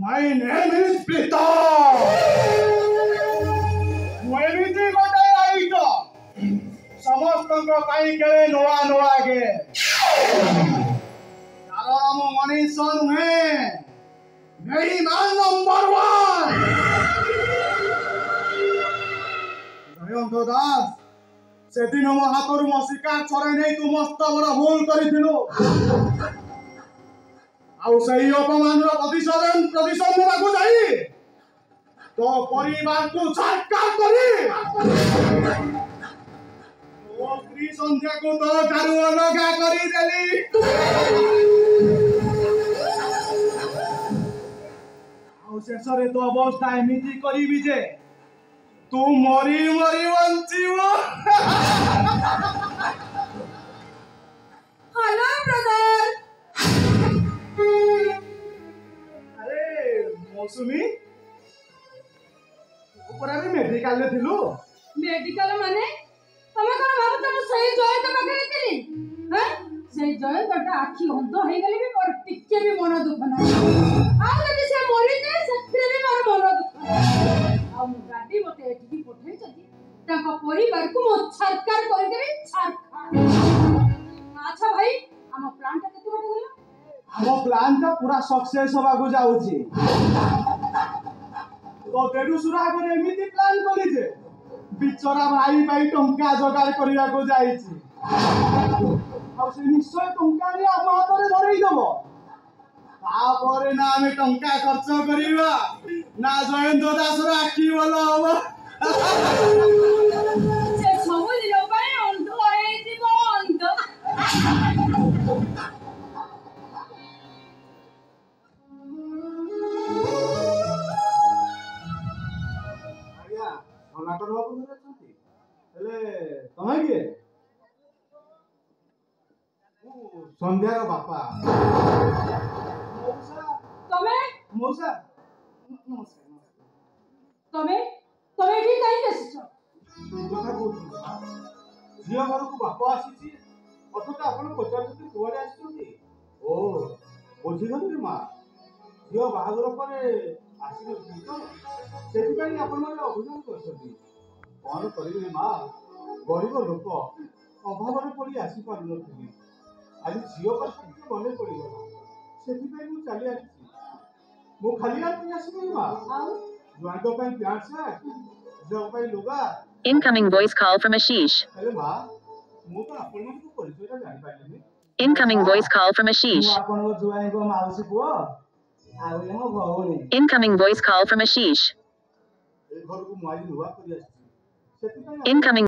My name is Pita. मुझे गोटे आईट समस्त केले नोआ नोआ गे नाम मनीष नुहे मेरी मान नंबर 1 जयंत दास से दिन मो हाथ मो शिकार छड़े नहीं तू मस्त बड़ भूल करिथिलु आउ सही अपमान प्रतिशोध नेबाकू जाई तो परिवार को सरकार करी ओ स्त्री संध्या को तो ठारू अलगा करी देली आउ शेषरे तो अवस्था एमिति करीबी जे तू मरी मरी बंचिबो हेलो ब्रदर अरे मौसुमी भी मेडिकल ले थिलु मेडिकल माने तमे कोन भाबत हम सही जय त बकरे थिली हैं सही जय तटा आखी अंध हे गेली भी मोर टिके भी मन दुख ना आ जदी से मरि जाय सत्रे भी मोर मन दुख आ मु गाडी मते एठी पठै छथि ताका परिवार को मो सरकार कर देबी सरकार अच्छा भाई हम प्लान ता केते बटे गेलो हम प्लान ता पूरा सक्सेस होबा को जाउची तो तेडू सुरा करे एमिति प्लान करी जे बिचरा भाई भाई टंका जोगार करिया को जाईची आ से निश्चय टंका रे हम हातरे धरई देबो तापरे ना हम टंका खर्च करिवा ना जयंत दास राखी बोलो हो से सब दिन पाए अंध होई दिबो अंध नाटक बाबू घर अछंती हेले तमे के संध्यार बापा मौसा तमे मौसा नमस्कार तमे तमे ठीक काई केसछ कथा कहू झियो घर को बापा आसीची अथवा आपण पचारती कोडे आछंती ओ बुझी गली रे मां झियो बाहागर परे आसी न तो सेति पई आपण माने अभिमान करछंती कोन करिबे मां गरीब लोक अभाव रे पड़ी आसी पार नथि आज झियो पर किछ बने पड़ी गला सेति पई मु चली आसी मु खाली आसी आसी मां जुआंतो पई प्यार से जो पई लुगा Incoming voice call from Ashish. अरे मां मु तो आपण मन को परिचय जानि पाइलिनी Incoming voice call from Ashish. मु आपण जुआई को माउसी पुओ आउ एमो भौणी Incoming voice call from Ashish. ए घर को माई लुगा करी आसी सेति पई Incoming